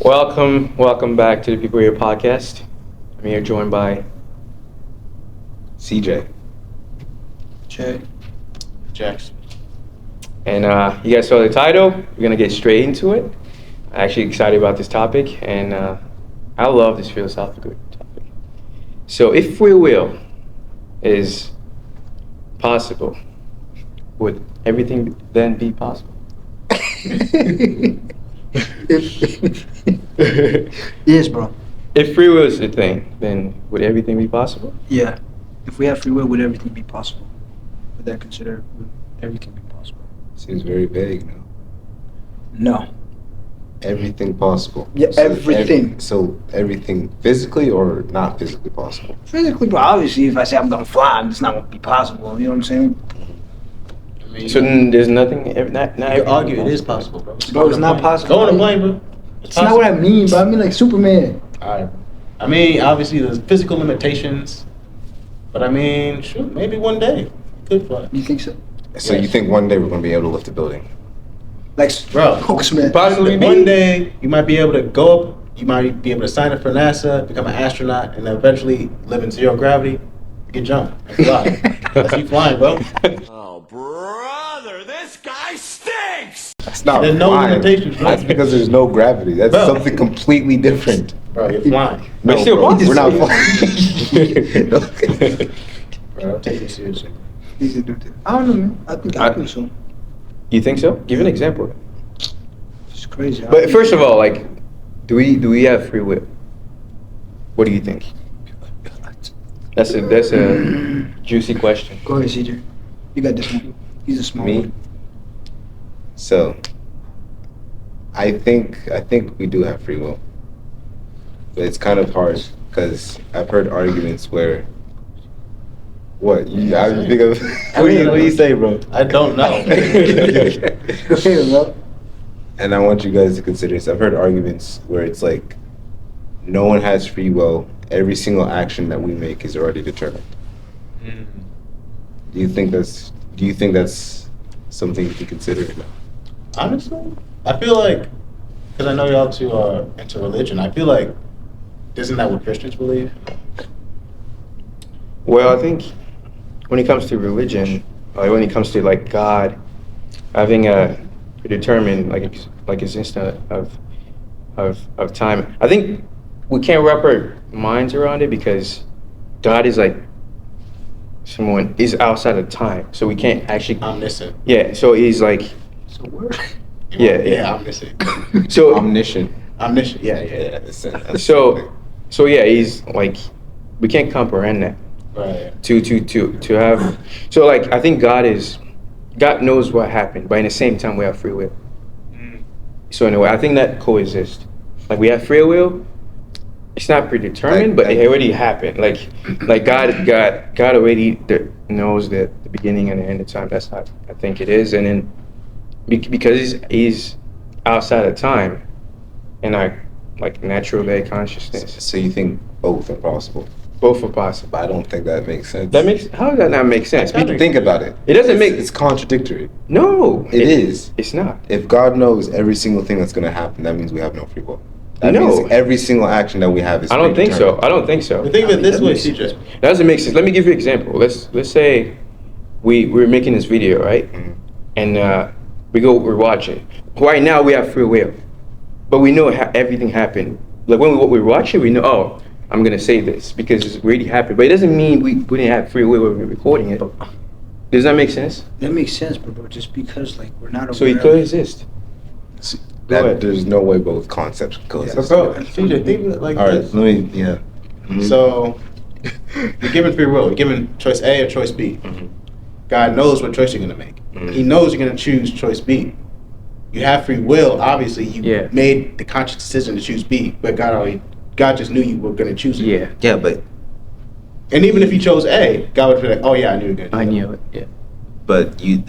Welcome back to the People Here podcast. I'm here joined by CJ. Jay. Jackson. and you guys saw the title. We're gonna get straight into it. I'm actually excited about this topic, and I love this philosophical topic. So, if free will is possible, would everything then be possible? Yes, bro. If free will is a thing, then would everything be possible? Yeah. If we have free will, would everything be possible? Would everything be possible? Seems very vague now. No. Everything possible. Yeah, everything. So everything physically or not physically possible? Physically, bro. Obviously, if I say I'm gonna fly, it's not gonna be possible. You know what I'm saying? So then there's nothing. Not You everything argue it possible? is possible, bro. Bro, it's not possible. Go on a plane, bro. It's not what I mean, bro. I mean like Superman. Alright. I mean, obviously there's physical limitations, but I mean, shoot, maybe one day could fly. You think so? So Yes. you think one day we're going to be able to lift a building? Like, Bro. Spokesman. Possibly. One day you might be able to go up, you might be able to sign up for NASA, become an astronaut, and then eventually live in zero gravity. You can jump and fly. That's you flying, bro. Oh, brother, this guy stinks! That's not There's no flying. limitations, bro. That's because there's no gravity. That's Bro. something completely different. Bro, you're flying. But still bro, possible. we're not flying. Bro, take it seriously. I don't know, man. I think so. You think so? Give an example. It's crazy. But first of all, like, do we have free will? What do you think? That's a juicy question. Go ahead, CJ. You got this one. He's a small Me? one. So, I think we do have free will, but it's kind of hard because I've heard arguments where. What you think of? What do you say, bro? I don't know. Go ahead, bro. And I want you guys to consider this. I've heard arguments where it's like, no one has free will. Every single action that we make is already determined. Do you think that's something to consider? Honestly, I feel like, because I know y'all two are into religion, I feel like, isn't that what Christians believe? Well, I think when it comes to religion, when it comes to like God having a predetermined like existence of time, I think we can't wrap our minds around it because God is like someone is outside of time, so we can't actually. Omniscient. Yeah, so he's like. So word. Yeah. Omniscient. So Omniscient. Omniscient. Yeah. so yeah, he's like we can't comprehend that. Right. To have so like I think God knows what happened, but in the same time we have free will. So anyway, I think that coexist. Like we have free will. It's not predetermined, but it already happened. Like God already knows the beginning and the end of time. That's how I think it is. And then because he's outside of time, and like natural day consciousness, So you think both are possible? both are possible. But I don't think that makes sense. How does that not make sense? Think about it. It doesn't make. It's contradictory. No, It is. It's not. If God knows every single thing that's going to happen, that means we have no free will. That No. means every single action that we have is. I don't think so. predetermined. I don't think so. But think of it this way, CJ. That doesn't make sense. Let me give you an example. Let's say we're making this video, right? Mhm. And we're watching. Right now we have free will, but we know everything happened. Like when we watch it, we know. Oh, I'm gonna say this because it's already happened. But it doesn't mean we didn't have free will when we're recording it. Does that make sense? That makes sense, bro. Just because like we're not aware. So it coexist. Go ahead. There's no way both concepts coexist. Bro, CJ, think of it like All right, this. let me. Yeah. Mhm. So, you're given free will. You're given choice A or choice B. Mhm. God knows what choice you're going to make. Mhm. He knows you're going to choose choice B. You have free will. Obviously, you Yeah. made the conscious decision to choose B, but God just knew you were going to choose it. Yeah, Yeah, but And even if you chose A, God would be like, oh yeah, I knew you were going to do I that. knew it. Yeah.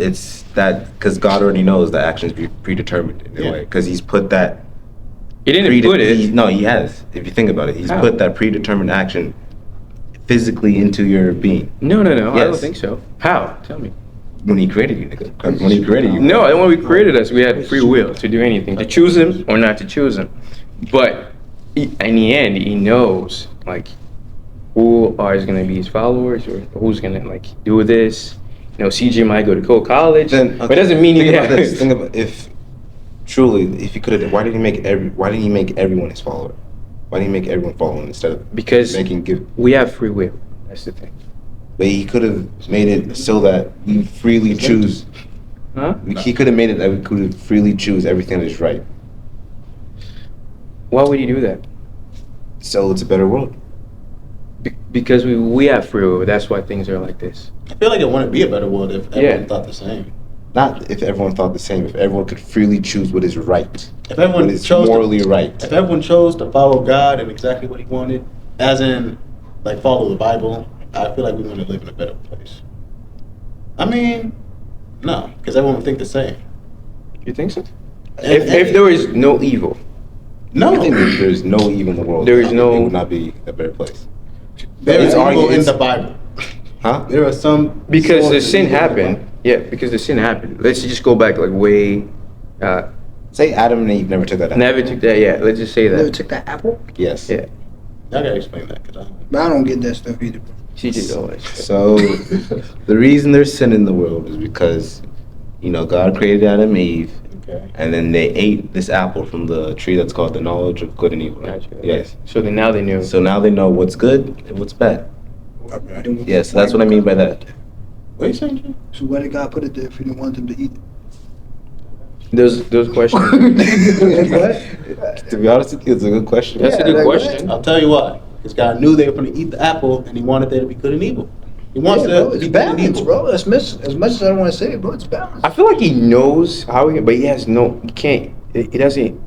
it's that because God already knows that actions be predetermined in a Yeah. way because He's put that. He didn't put it. No, He has. If you think about it, He's How? put that predetermined action physically into your being No. I don't Yes. think so. How? Tell me. when He created you, nigga. When He created you. No, when we created us, we had free will to do anything, to choose him or not to choose him. But in the end, he knows like who are going to be his followers or who's going to like do this. You know, CJ might go to college, Then, but it doesn't mean think he about this. Think about if he could have. Why didn't he make everyone his follower? Why didn't he make everyone follow him instead of because give? we have free will. That's the thing. But he could have made it so that we freely choose. Huh? He could have made it that we could freely choose everything that is right. Why would he do that? So it's a better world. Because we have free will. That's why things are like this. I feel like it wouldn't be a better world if everyone thought the same. Not if everyone thought the same. If everyone could freely choose what is right. If everyone what is chose morally right. If everyone chose to follow God and exactly what He wanted, as in like follow the Bible, I feel like we want to live in a better place. I mean, no, because everyone would think the same. You think so? And- If there is no evil, No, I think if there's no evil in the world, There is no- it would not be a better place. there is It's evil in arguments- the Bible. Huh? There are some because the sources sin of evil in the happened. Bible. Yeah, because the sin happened. Let's just go back like way. Say Adam and Eve never took that. Never took that. Yeah, let's just say Never that. took that apple. Yes. Yeah, I gotta explain that because But I don't get that stuff either. Bro. CJ's always. So the reason there's sin in the world is because, God created Adam and Eve, okay. and then they ate this apple from the tree that's called the knowledge of good and evil. Gotcha. Yes. So then now they knew. So now they know what's good and what's bad. Yes, that's what I mean by that. What are you saying, Jim? So why did God put it there if He didn't want them to eat it? Those questions. To be honest with you, it's a good question. That's a good question. I'll tell you why. Because God knew they were going to eat the apple, and He wanted there to be good and evil. He wants Yeah, there bro, to it's be good and balance, evil. bro. As much as I don't want to say it, bro, it's balance. I feel like he knows how he, but he has no. He can't. It doesn't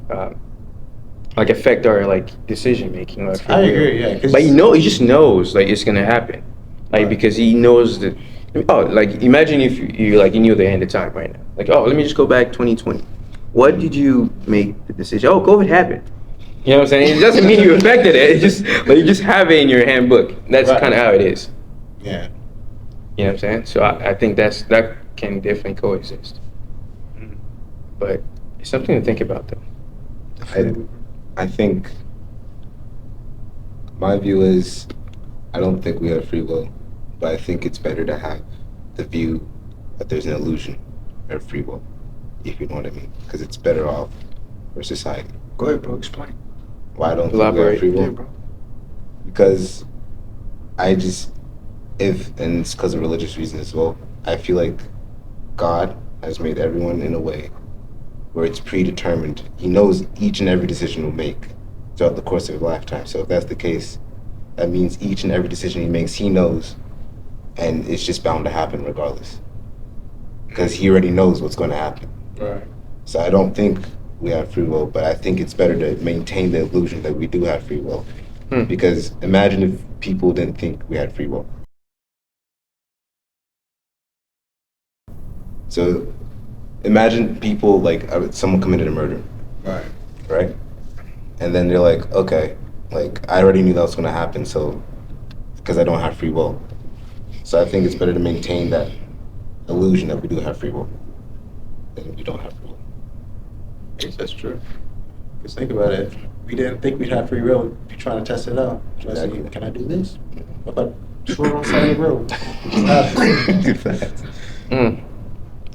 like affect our like decision making. I agree, yeah. 'cause But he just knows like it's gonna happen, like Right. because he knows that. Oh, like imagine if you like you knew the end of time right now. Like, oh, let me just go back 2020. What did you make the decision? Oh, COVID happened. You know what I'm saying? It doesn't mean you affected it. It just like you just have it in your handbook. That's Right. kind of how it is. Yeah. You know what I'm saying? So I think that can definitely coexist. But it's something to think about, though. I think my view is I don't think we have free will, but I think it's better to have the view that there's an illusion of free will, if you know what I mean, because it's better off for society. Go ahead, bro. Explain. Why don't think we have Elaborate. free will? Yeah, bro. Because and it's because of religious reasons as well, I feel like God has made everyone in a way where it's predetermined. He knows each and every decision we'll make throughout the course of his lifetime. So if that's the case, that means each and every decision he makes, he knows, and it's just bound to happen regardless. Because he already knows what's going to happen. Right. So I don't think we have free will, but I think it's better to maintain the illusion that we do have free will. Because imagine if people didn't think we had free will. So imagine people like someone committed a murder, Right. right? And then they're like, okay, like I already knew that was going to happen, so because I don't have free will. So I think it's better to maintain that illusion that we do have free will than we don't have free will. I guess that's true. Because think about it. If we didn't think we'd have free will, we'd be trying to test it out. Trying to Exactly. see, can I do this? What about just run on the side of the road?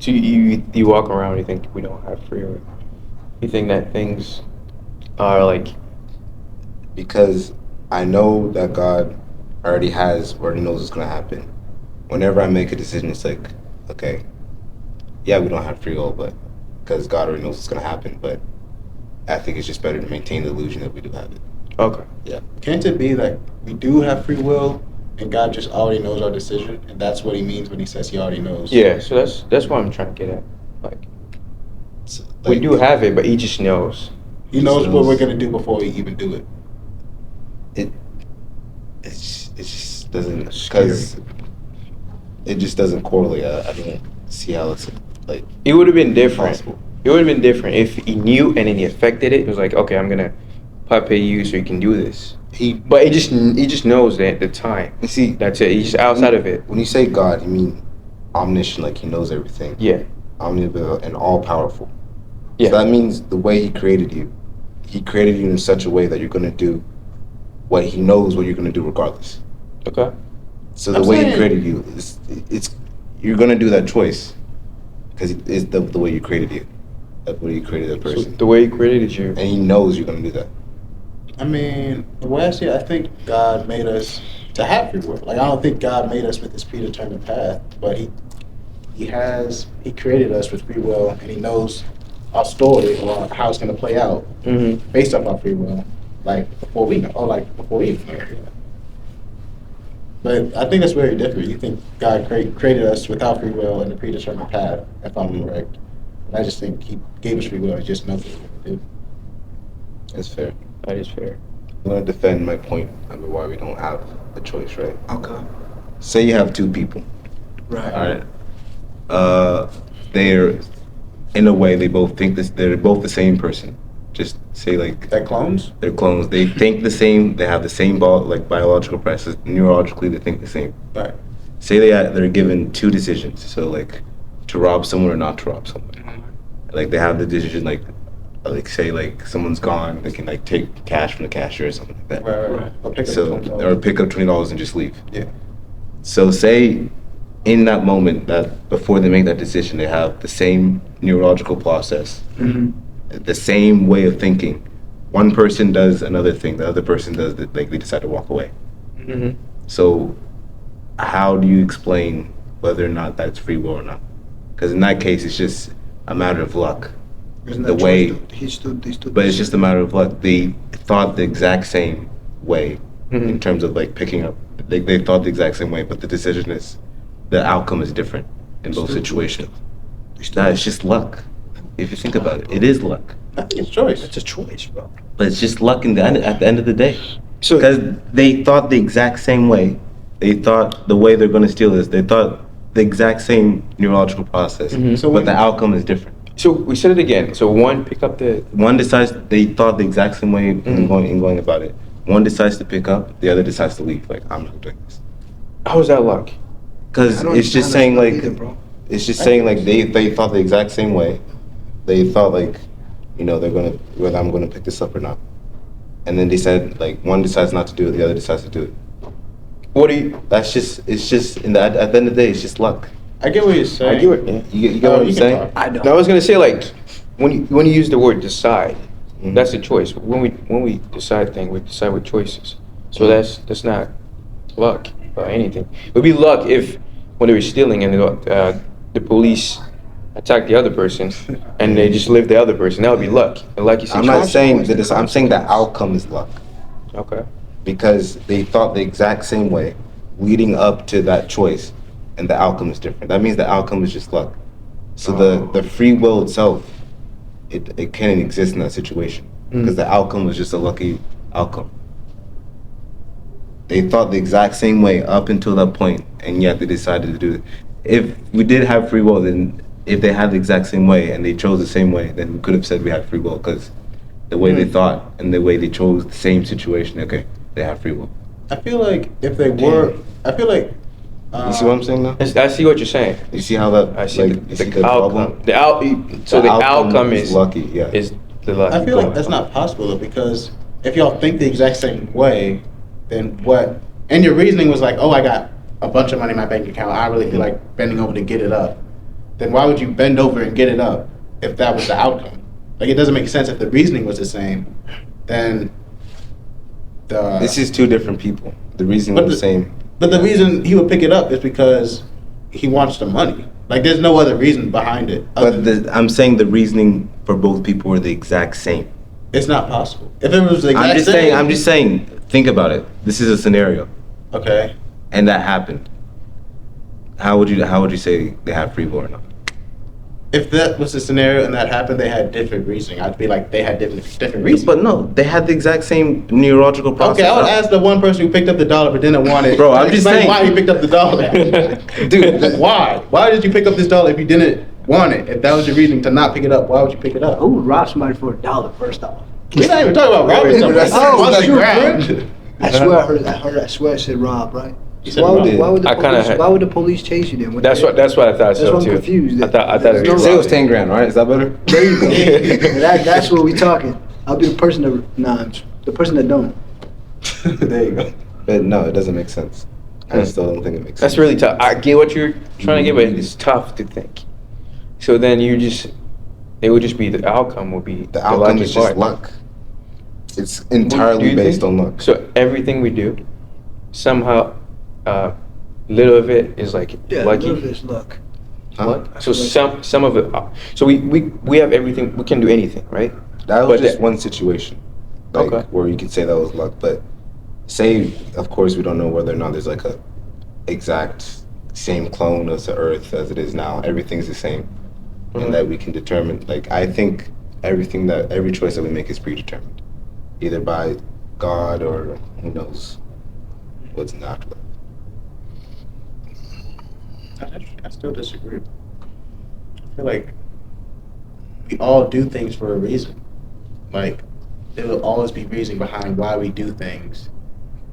So you walk around and you think we don't have free will. You think that things are like Because I know that God already knows what's going to happen. Whenever I make a decision, it's like, okay, yeah, we don't have free will, but because God already knows what's going to happen. But I think it's just better to maintain the illusion that we do have it. okay. Yeah. Can't it be that we do have free will and God just already knows our decision, and that's what He means when He says He already knows? Yeah. So that's what I'm trying to get at. Like So, we do have it, but he just knows. He knows what we're gonna do before we even do it. It just doesn't, Scary. because it just doesn't correlate. I don't see how it's like It would have been different. possible. It would have been different if he knew and then he affected it. It was like, okay, I'm gonna pay you so you can do this. But he just knows that the time. You see, That's it. He's just outside of it. when you say God, you mean omniscient, like he knows everything. Yeah. Omnipotent and all powerful. Yeah. So that means the way he created you, he created you in such a way that you're gonna do what he knows what you're gonna do regardless. Okay. So the I'm way he saying- created you, it's you're gonna do that choice because it's the way you created you. That's the way you created that So person, the way he created you. and he knows you're gonna do that. I mean, the way I see it, I think God made us to have free will. Like, I don't think God made us with this predetermined path, but he created us with free will, and he knows our story or how it's going to play out Mm-hmm. based off our free will, like before we know, or like before we even know. But I think that's very different. You think God created us without free will and a predetermined path, if I'm correct. But I just think he gave us free will and just knows what we're going to do. That's fair. That is fair. I'm gonna defend my point about why we don't have a choice, right? Okay. Say you have two people. Right. All right. They're in a way they both think this. They're both the same person. Just say like That clones? they're clones. They think the same. They have the same biological process. Neurologically, they think the same. Right. Say they're given two decisions. So like to rob someone or not to rob someone. Like they have the decision like say like someone's gone. They can like take cash from the cashier or something like that. Right. Or pick up So $20. or pick up $20 and just leave. Yeah. So say in that moment that before they make that decision, they have the same neurological process, Mm-hmm. the same way of thinking. One person does another thing, the other person does like they decide to walk away. Mm-hmm. So how do you explain whether or not that's free will or not? Because in that case, it's just a matter of luck. Isn't The that way- choice, though? He stood But it's just a matter of luck. They thought the exact same way Mhm. in terms of like picking up. They thought the exact same way, but the decision is, the outcome is different in both Still- situations. He stood- Nah, it's just luck. If you think about it, it is luck. I think it's choice. It's a choice, bro. But it's just luck at the end of the day. So Because they thought the exact same way. They thought the way they're going to steal this. They thought the exact same neurological process. Mhm. So But when- the outcome is different. So we said it again. So one, pick up the. One decides they thought the exact same way in Mhm. going about it. One decides to pick up, the other decides to leave. Like I'm not doing this How is that luck? because I don't it's just understand saying that like either, bro. it's just saying like they thought the exact same way. They thought like they're gonna whether I'm gonna pick this up or not, and then they said like one decides not to do it, the other decides to do it. What do you? It's just at the end of the day, it's just luck. I get what you're saying. I get what. Yeah. You get Oh, what I'm you can saying? talk. I don't. No, I was gonna say like when you use the word decide, Mhm. that's a choice. When we decide things, we decide with choices. So Mhm. that's not luck or anything. It would be luck if when they were stealing and the police attacked the other person and they just lived the other person. That would be luck. And like you said, I'm not choice. saying that I'm saying the outcome is luck Okay. because they thought the exact same way leading up to that choice, and the outcome is different. That means the outcome is just luck. So the free will itself, it can't exist in that situation because the outcome was just a lucky outcome. They thought the exact same way up until that point, and yet they decided to do it. If we did have free will, then if they had the exact same way and they chose the same way, then we could have said we had free will because the way they thought and the way they chose the same situation, okay, they have free will. I feel like if they were, I feel like. You see what I'm saying now? I see what you're saying. You see how that? I see like, you see the outcome. So the outcome is lucky. Yeah. is the luck. I feel like that's not possible though, because if y'all think the exact same way, then what? And your reasoning was like, oh, I got a bunch of money in my bank account. I really feel like bending over to get it up. Then why would you bend over and get it up if that was the outcome? Like it doesn't make sense if the reasoning was the same. Then the This is two different people. The reason But was the the- same. But the reason he would pick it up is because he wants the money. Like there's no other reason behind it. other But I'm saying the reasoning for both people were the exact same. it's not possible. If it was the exact I'm just same, saying. I'm just saying. Think about it. This is a scenario, okay. and that happened. How would you say they have free will or not? If that was the scenario and that happened, they had different reasoning. I'd be like, they had different reasons. But no, they had the exact same neurological process. Okay, I would ask the one person who picked up the dollar but didn't want it. Bro, I'm just explain saying. why he picked up the dollar. Dude, why? Why did you pick up this dollar if you didn't want it? If that was your reasoning to not pick it up, why would you pick it up? Who would rob somebody for $1 first off? We're not even talking about robbing somebody. That's- Oh, that's true, grand. I swear I swear it said rob, right? You said Why would, rob. why would the I kinda police? had- Why would the police chase you then? What That's the- what I thought. That's so why I'm too. confused. I thought it There's was no- Say it was 10 grand, right? Is that better? There you go. That's what we talking. I'll be the person that the person that don't. There you go. But no, it doesn't make sense. I still don't think it makes sense. That's really tough. I get what you're trying to get, but it's tough to think. So then it would just be the outcome will be The outcome is just part. luck. It's Do entirely you based think? on luck. So everything we do, somehow, little of it is like Yeah, lucky. love is luck. Huh? So some of it. So we have everything. We can do anything, right? That was But just that- one situation, like Okay. where you could say that was luck. But say, of course, we don't know whether or not there's like a exact same clone of the Earth as it is now. Everything's the same, Mhm. and that we can determine. Like I think every choice that we make is predetermined, either by God or who knows what's in the afterlife. I still disagree. I feel like we all do things for a reason. Like, there will always be reason behind why we do things.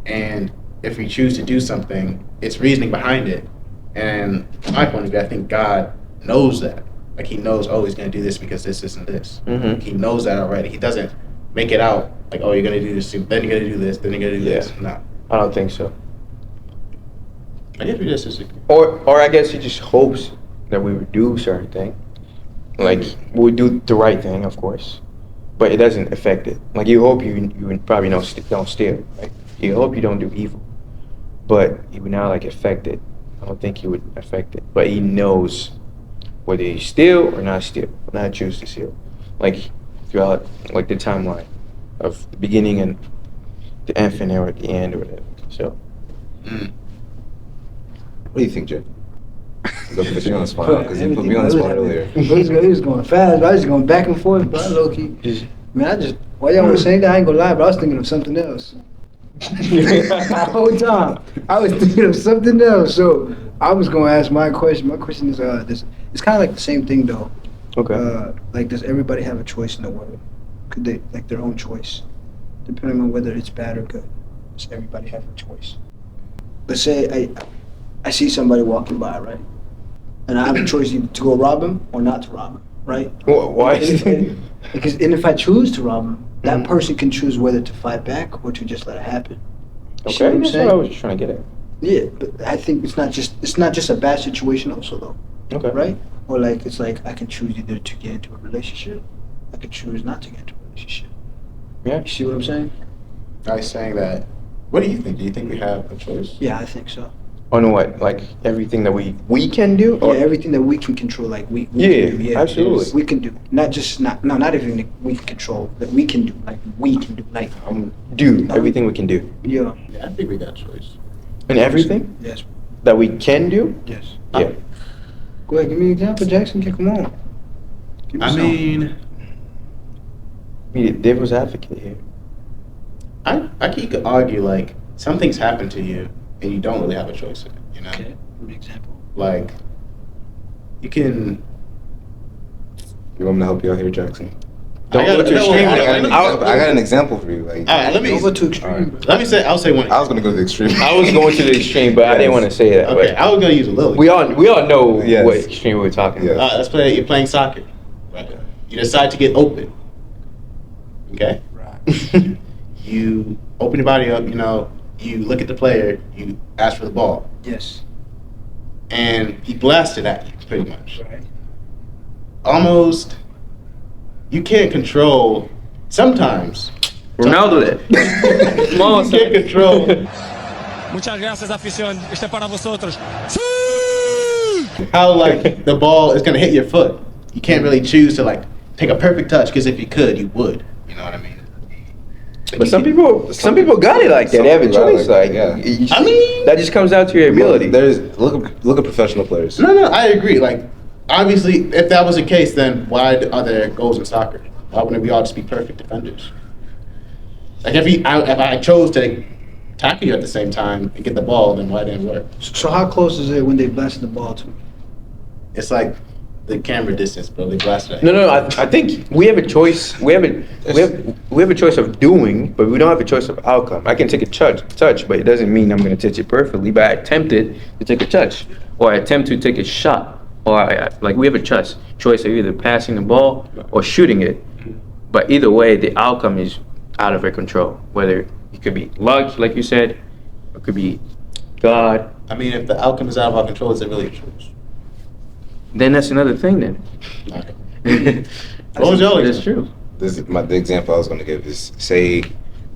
And if we choose to do something, it's reasoning behind it. And from my point of view, I think God knows that. Like, he knows, oh, he's going to do this because this and this. Mhm. He knows that already. He doesn't make it out like, oh, you're going to do this, then you're going to do this, then you're going to do this. No. I don't think so. I guess we just disagree. Or I guess he just hopes that we would do certain thing. Like we would do the right thing, of course, but it doesn't affect it. Like you hope you would probably don't steal, right? You hope you don't do evil, but he would not like affect it. I don't think he would affect it, but he knows whether you steal or not steal, not choose to steal. Like throughout like the timeline of the beginning and the infinite or at the end or whatever. So. Mm. What do you think, Jay? Go put you on the spot because you put me on the spot earlier. He was going fast, but I was just going back and forth, bro. Low key. While y'all were saying that, I ain't gonna lie, but I was thinking of something else. The whole time, I was thinking of something else. So I was gonna ask my question. My question is, this. It's kind of like the same thing though. Okay. Like, does everybody have a choice in the world? Could they like their own choice, depending on whether it's bad or good? Does everybody have a choice? Let's say I see somebody walking by, right? And I have a choice either to go rob him or not to rob him, right? Why? And if I choose to rob him, that Mhm. person can choose whether to fight back or to just let it happen. You see Okay, what I'm that's saying? what I was trying to get at. Yeah, but I think it's not just a bad situation also though, Okay. right? Or like it's like I can choose either to get into a relationship, I can choose not to get into a relationship. Yeah. You see what I'm saying? I was saying that. What do you think? Do you think we have a choice? Yeah, I think so. On what? Like everything that we can do? Or Yeah, everything that we can control, like we Yeah, can do, absolutely. we can do. Not everything that we can control, that we can do, like we can do, like do everything we can do. yeah. Yeah, I think we got a choice. And everything Yes. that we can do? Yes. Yeah. Go ahead, give me an example, Jackson. Come on. Give me I some. mean, Be the devil's advocate here. I could argue like some things happen to you and you don't really have a choice in it. You know, Okay, give me an example. like you can. You want me to help you out here, Jackson? Don't I got- go too no, extreme. I- I got an example for you. Like, All right, let me. Don't go too extreme. Alright. bro. Let me say. I'll say one. I was gonna go to the extreme. I was going to the extreme, but I didn't want to say that. Okay, But I was gonna use a little. we all know Yes. what extreme we're talking Yeah. about. Let's play. You're playing soccer. Right. You decide to get open. Okay. Right. You open your body up. You know. You look at the player. You ask for the ball, Yes. and he blasted at you pretty much. Right. Almost. You can't control. Sometimes. Ronaldo did. Come on, You can't control Muchas gracias, afición. Este es para vosotros. how like the ball is gonna hit your foot. You can't really choose to like take a perfect touch because if you could, you would. You know what I mean? But some people got it like that. They have a Some people got it choice. like Like, that, yeah. you just- I mean- that just comes down to your ability. There's look at professional players. No, I agree. Like, obviously, if that was the case, then why are there goals in soccer? Why wouldn't we all just be perfect defenders? Like, if I chose to tackle you at the same time and get the ball, then why didn't it work? So how close is it when they blasted the ball to me? It's like the camera distance, bro. They blasted it. No. I think we have a choice. We have a choice of doing, but we don't have a choice of outcome. I can take a touch, but it doesn't mean I'm going to touch it perfectly. But I attempted to take a touch, or I attempt to take a shot, or like we have a choice of either passing the ball or shooting it. But either way, the outcome is out of our control. Whether it could be luck, like you said, or it could be God. I mean, if the outcome is out of our control, is it really a choice? Then that's another thing. Then. What was your That's example? true. The example I was going to give is, say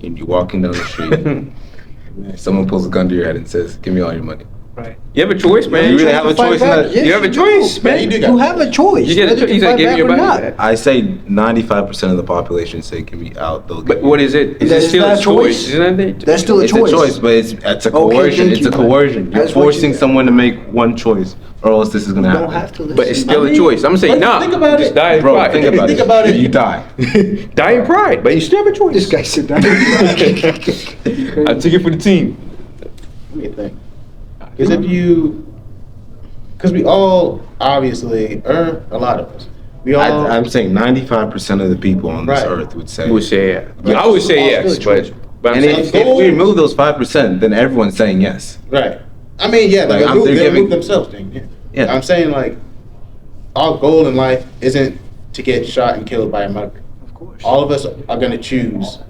you're walking down the street, someone pulls a gun to your head and says, "Give me all your money." Right. You have a choice, man. You really have a choice in that? You have a choice, man. You do You have a choice. You get a whether choice. He's to like, fight give me your back or money not. back. I say 95% of the population say, "Give me out." They'll But give what me. is it? Is That it is still not a a choice? choice. Isn't it? That's still a It's choice. a choice, but it's a Okay, coercion. thank It's a you. coercion. You're That's what forcing you- someone to make one choice, or else this is gonna You happen. don't have to listen. But it's still I mean, a choice. I'm gonna say, but nah. think about just it. die in Bro, pride. think about Think it. about it. You die. Die in pride, but you still have a choice. This guy said that. I took it for the team. Let me think. Because because we all obviously, or a lot of us, we all. I'm saying 95% of the people on this Right. earth would say. I would say yeah. I would say All yes, still a choice. but I'm And saying if we remove those 5%, then everyone's saying yes. Right. I mean, yeah, Like, they they're remove giving- themselves thing. Yeah. Yeah. I'm saying like, our goal in life isn't to get shot and killed by a mugger. Of course. All of us are gonna choose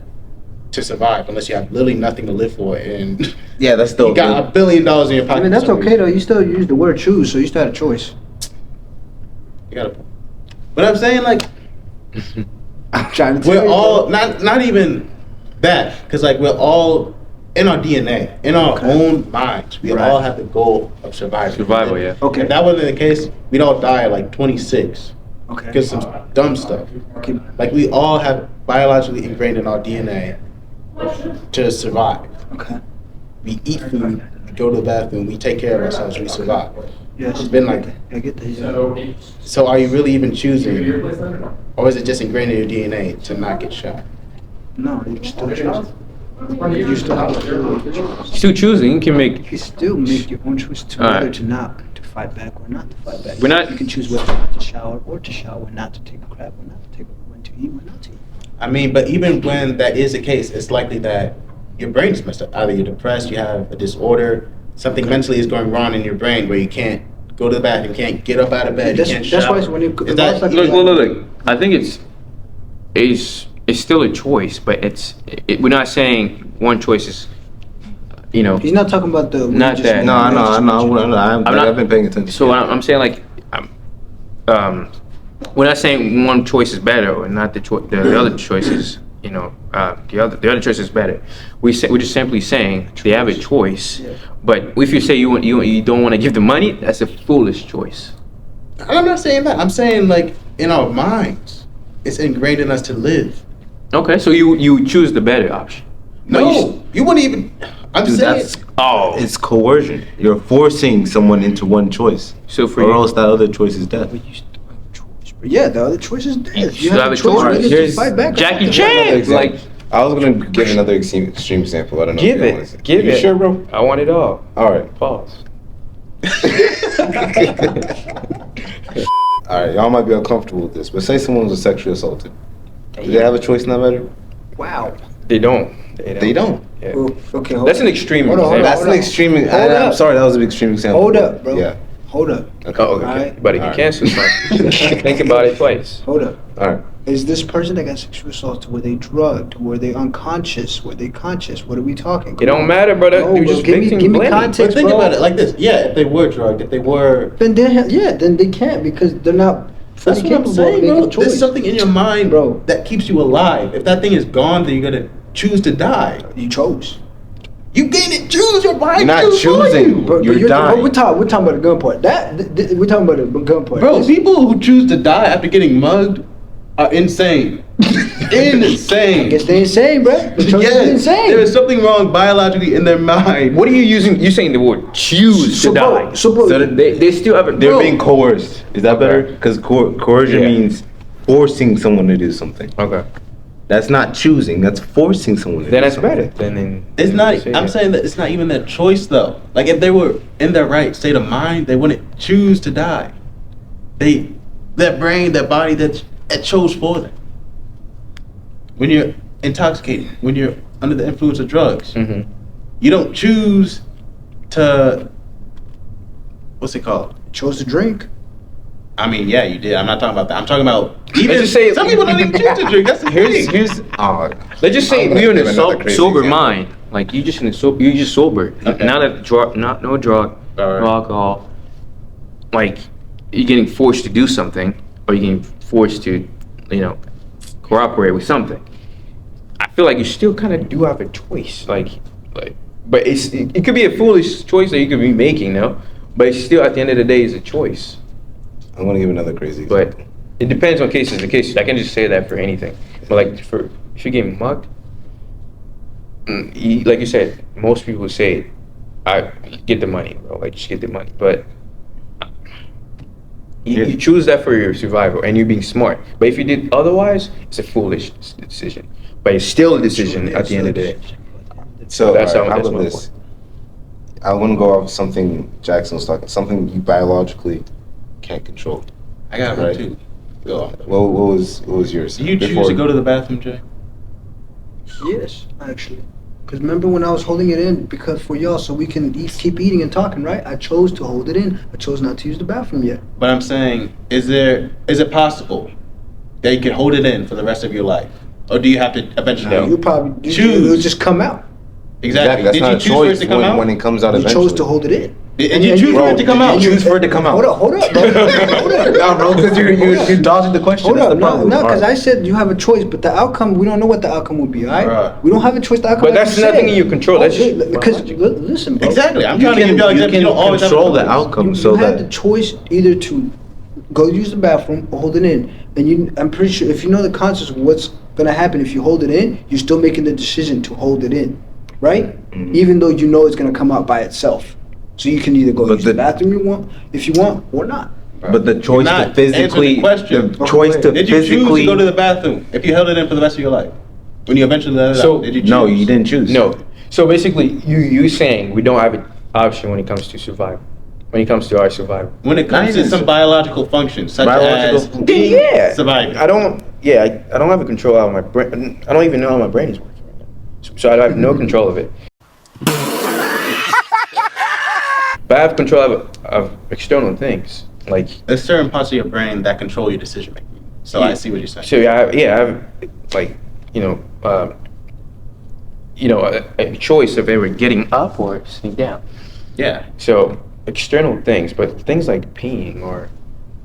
to survive unless you have literally nothing to live for and Yeah, that's still you got $1 billion in your pocket. I mean, that's for some okay reason. though. You still use the word choose, so you still had a choice. You got a point. But I'm saying like, I'm trying to tell we're you, all bro. not even that, because like we're all in our DNA, in our own minds. We Right. all have the goal of surviving. Survival, yeah. Okay. If that wasn't the case, we'd all die at like 26 Okay. because some dumb stuff. Okay. Like we all have biologically ingrained in our DNA to survive. Okay. We eat food, we go to the bathroom, we take care of ourselves, we survive. Yes. It's been like that. I get that. Yeah. So are you really even choosing, or is it just ingrained in your DNA to not get shot? No, you still choose. You still have a choice. Still choosing. You can make. You still make your own choice to All right. whether to not to fight back or not to fight back. We're not- You can choose whether not to shower or to shower, not to take a crap or not to take, when to eat or not to eat. I mean, but even when that is the case, it's likely that your brain is messed up. Either you're depressed, you have a disorder, something mentally is going wrong in your brain where you can't go to the bathroom, can't get up out of bed, you That's- can't that's shower. why it's when you- Is that- Like- Look. I think it's still a choice, but we're not saying one choice is, you know. He's not talking about the. Not that. No, I know. not- I've been paying attention. So I'm saying like, we're not saying one choice is better or not the other choice is, you know, the other choice is better. We're just simply saying they have a choice, but if you say you don't want to give the money, that's a foolish choice. I'm not saying that. I'm saying like in our minds, it's ingrained in us to live. Okay, so you choose the better option. But No, you wouldn't even. I'm Dude, saying. that's it's coercion. You're forcing someone into one choice, So for or you, else that other choice is death. But you still have a choice. But yeah, the other choice is death. you still have a choice. whether to Here's fight back or Jackie not. Chan. Like, I was gonna give another extreme example. I don't know. give if you want it, to. give you it. Sure, bro. I want it all. All right. Pause. All right, y'all might be uncomfortable with this, but say someone was sexually assaulted. Do they have a choice in that matter? Wow. They don't. They don't. Yeah. Well, okay, hold That's on. an extreme Hold on, hold example. on, That's hold an on. extreme. Hold I'm up. sorry, that was an extreme example. Hold up, bro. Yeah. Hold up. Okay. Oh, okay. Alright. But it Alright. can cancel something. Think about it twice. Hold up. All right. Is this person that got sexual assaulted, were they drugged? Were they unconscious? Were they conscious? What are we talking? It don't matter, brother. No, You bro, just give me- victim give me blaming. context. But think bro. about it like this. Yeah, if they were drugged, if they were. Then they can't because they're not fully That's what I'm capable of saying, making bro. a choice. There's something in your mind, Bro. that keeps you alive. If that thing is gone, then you're gonna choose to die. You chose. You didn't choose your mind. You're not chose for choosing. you. Bro, You're dying. we're talking about the gun part. We're talking about the gun part. Bro, This- people who choose to die after getting mugged are insane. Insane. I guess they insane, bro. The choice is Yes, insane. there is something wrong biologically in their mind. What are you using? You saying the word choose So, to bro, die? so, bro, So They still have a. They're Bro. being coerced. Is that better? Because coercion Yeah. means forcing someone to do something. Okay. That's not choosing. That's forcing someone to Then do that's something. better. Then It's not. say I'm it. saying that it's not even their choice though. Like if they were in their right state of mind, they wouldn't choose to die. Their brain, their body, that chose for them. When you're intoxicated, when you're under the influence of drugs, Mhm. you don't choose to. What's it called? chose to drink. I mean, yeah, you did. I'm not talking about that. I'm talking about Let's just say some people don't even choose to drink. That's the thing. Here's Let's just say I'm gonna you're in give a another crazy sober example. mind. Like you just in a you just sober. Okay. Not a drug, no drug, Alright. no alcohol. Like you're getting forced to do something, or you're getting forced to, cooperate with something. I feel like you still kind of do have a choice. But it could be a foolish choice that you could be making now. But it's still at the end of the day, it's a choice. I'm gonna give another crazy example. But it depends on cases to cases. I can just say that for anything. But like if you're getting mugged, like you said, most people say, "I get the money, bro. Like just get the money." But you choose that for your survival, and you're being smart. But if you did otherwise, it's a foolish decision. But it's still a decision at the end of the day. So That's alright, how- how that's about my this? I want to go off something Jackson was talking. Something you biologically can't control. I got one Right. too. Go on. What was yours? Do you choose Before- to go to the bathroom, Jay? Yes, actually. Because remember when I was holding it in because for y'all, so we can keep eating and talking, right? I chose to hold it in. I chose not to use the bathroom yet. But I'm saying, is it possible that you can hold it in for the rest of your life, or do you have to eventually You probably choose? It'll just come out. Exactly. That's Did not you a choose for it choice to come out? when it comes out You eventually. chose to hold it in. And you choose for it to come out. You choose for it to come out. Hold up, bro. Hold up. No, bro, because you dodged the question. Hold That's up, the no, problem. because I said you have a choice, but the outcome, we don't know what the outcome will be, all right? Bruh. We don't have a choice, the outcome. But like that's you said. nothing in your control, that's just because, biological. listen, bro. Exactly. I'm trying to give y'all examples. You don't always have control to the outcome. You, So you had that the choice either to go use the bathroom or hold it in. And I'm pretty sure if you know the consequence of what's going to happen if you hold it in, you're still making the decision to hold it in, right? Even though you know it's going to come out by itself. So you can either go But use the the- bathroom if you want or not. but the choice You're to not physically, answering the question. the choice to Did you choose physically. to go to the bathroom if you held it in for the rest of your life? When you eventually let it So- out, did you choose? No, you didn't choose. No. So basically, you saying we don't have an option when it comes to survival. When it comes to our survival. When it comes Not to even some biological functions, such Biological as function. being Yeah. surviving. I don't have a control out of my brain. I don't even know how my brain is working right now. So I have no control of it. But I have control of external things. Like, There's certain parts of your brain that control your decision making. So I see what you're saying. so I have like, a choice of ever getting up or sitting down. Yeah. So external things, but things like peeing or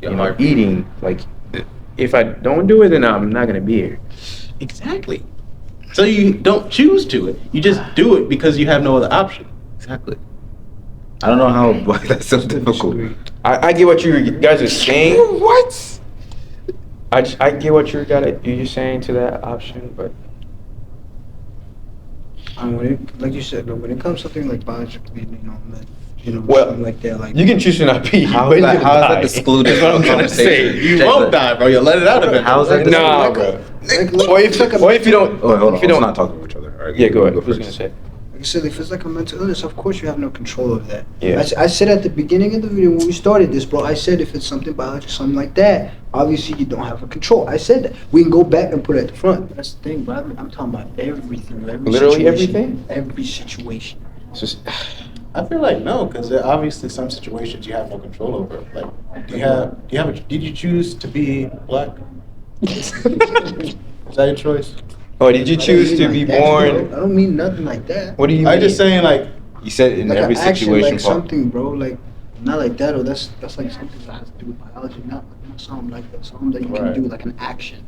Your heart. eating, like if I don't do it, then I'm not gonna be here. Exactly. So you don't choose to it. You just do it because you have no other option. Exactly. I don't know how why that's so difficult. I get what you guys are saying. What? I get what you're saying to that option, but Like you said, when it comes to something like biologically, Well, something like that, like you can choose to not pee. How but is that- you'll how is that die. excluded That's what I'm from trying to say. conversation? You Check won't that. die, bro. You'll let it out eventually. How is that? Nah, like- bro. like Or if, it's like a- or if you don't, Oh, hold on. if you Let's don't, not talk over each other. All right, yeah, go ahead. Go What was first. gonna say? Like I said, if it's like a mental illness, of course you have no control of that. Yeah. I said at the beginning of the video when we started this, bro, I said if it's something biological, something like that, obviously you don't have a control. I said that. We can go back and put it at the front. That's the thing, bro. I'm talking about everything. Every Literally situation, everything? Every situation. It's just, I feel like no, because there are obviously some situations you have no control over. Like, did you choose to be black? Is that your choice? oh, did you choose to I be don't mean like that, born? bro. I don't mean nothing like that. What do you I'm mean? just saying, like, You said in Like every an action, situation. like something, bro. Like not like that, or that's like something that has to do with biology, not something like that. Something that you Right. can do, like an action.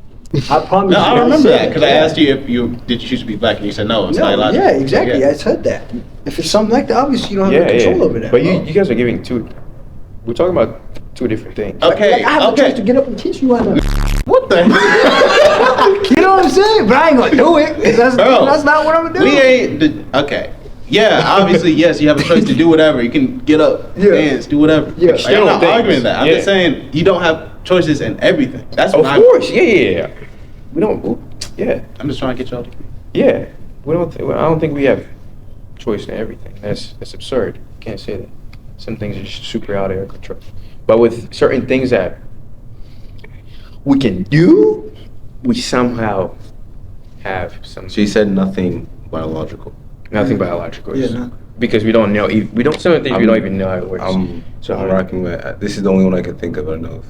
I promise. no, you, I remember said that because I yeah. asked you if did you choose to be black, and you said no, it's No, biological. yeah, exactly. Yeah. I said that. If it's something like that, obviously you don't have yeah, no control yeah. over that. But bro. you guys are giving two. We're talking about two different things. Okay, Like, I have a choice to okay. get up and kiss you right now. What the? You know what I'm saying? But I ain't gonna do it because Bro, that's not what I'm gonna do. We ain't okay. Yeah, obviously, yes, you have a choice to do whatever. You can get up, Yeah. dance, do whatever. Yeah. Like, I'm not Things. arguing that. I'm Yeah. just saying you don't have choices in everything. That's Of what course, yeah. We don't. Yeah, I'm just trying to get y'all to agree. yeah. We don't. I don't think we have choice in everything. That's absurd. You can't say that. Some things are just super out of our control. But with certain things that we can do, we somehow have some She said nothing biological. nothing biological. Yeah, no. Because we don't know. We don't. Some of the things we don't even know how it works. I'm So rocking with. This is the only one I can think of. I don't know if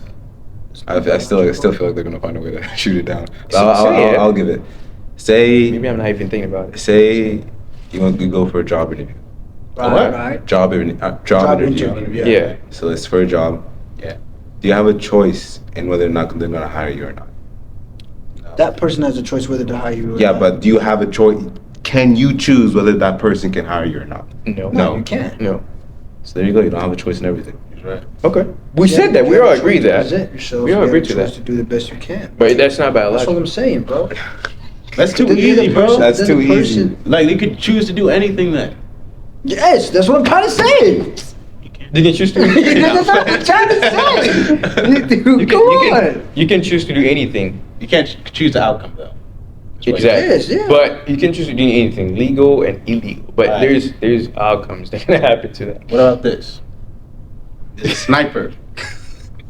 I still feel like they're gonna find a way to shoot it down. But Say it. I'll give it. Say Maybe I'm not even thinking about it. say you want to go for a job interview. Right. Job interview. interview. Yeah. So it's for a job. Yeah. Do you have a choice in whether or not they're gonna hire you or not? That person has a choice whether to hire you or Yeah, not. but do you have a choice? Can you choose whether that person can hire you or not? No. No. You can't. No. So there you go. You don't have a choice in everything. He's right. Okay. We Yeah, said that. you We have all a choice agreed to that. present yourself. We You all have agreed a to choice that. to do the best you can. But that's not That's what biological. I'm saying, bro. That's too Then the easy, bro. person- That's then too the easy. person- Like you could choose to do anything then. Yes, that's what I'm trying to say. You can't. You can choose to. That's what I'm trying to say. You Come can, on. you can choose to do anything. You can't choose the outcome though. That's what Exactly. Yes, yeah. But you can choose to do anything, legal and illegal. But Right. there's outcomes that can happen to that. What about this? This sniper.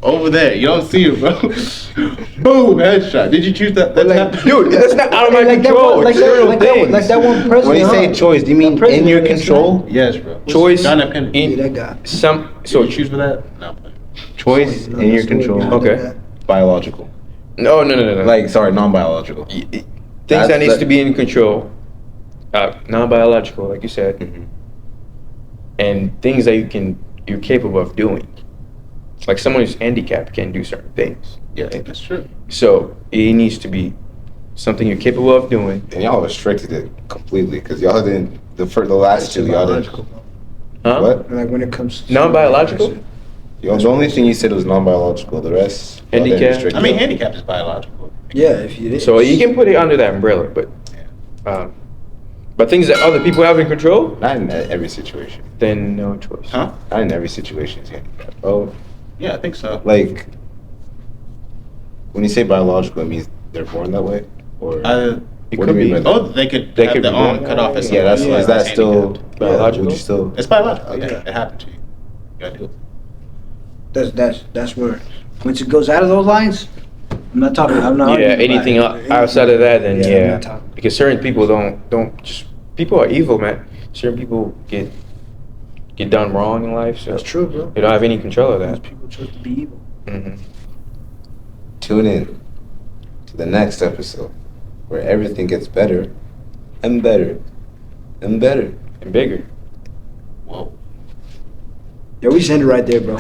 Over there. You don't see it, bro. Boom, headshot. Did you choose that? Dude, that's not out of my Like that control. one- like that- External like that one- things. like that one president. When you say huh? choice, do you mean That president in your against control? Yes, bro. Choice John F. Kennedy. Yeah, in that guy. some. So So you choose for that? No. I'm playing. Choice in your control. Okay. Biological. no. Like, sorry, non-biological. Things That's that needs the- to be in control, non-biological, like you said, Mhm. and things that you're capable of doing. Like someone who's handicapped can do certain things. Yeah, that's true. So it needs to be something you're capable of doing. And y'all restricted it completely because y'all didn't. The last two y'all didn't. Huh? What? Like when it comes to Non-biological? The only thing you said was non-biological. The rest. y'all didn't Handicap? restrict I mean, it. handicap is biological. Yeah, if you did. So you can put it under that umbrella, but things that other people have in control, Not in every situation. then no choice. Huh? Not in every situation is handicap. Oh, Yeah, I think so. like when you say biological, it means they're born that way, or It It what could do you mean be. by that? Oh, they could They have could their be arm born. cut off at some Yeah, that's point. is that still handicapped. Biological? Would you still? It's biological. Okay. Yeah, it happened to you. You gotta do it. That's where once it goes out of those lines, I'm not talking. I'm not. Yeah, arguing anything about it. outside of that, then I'm yeah. not talking. Because certain people don't just people are evil, man. Certain people get done wrong in life, so That's true, bro. they don't have any control of Those that. people chose to be evil. Hmm. Tune in to the next episode where everything gets better and better and better. And bigger. Whoa. Yeah, we just end it right there, bro.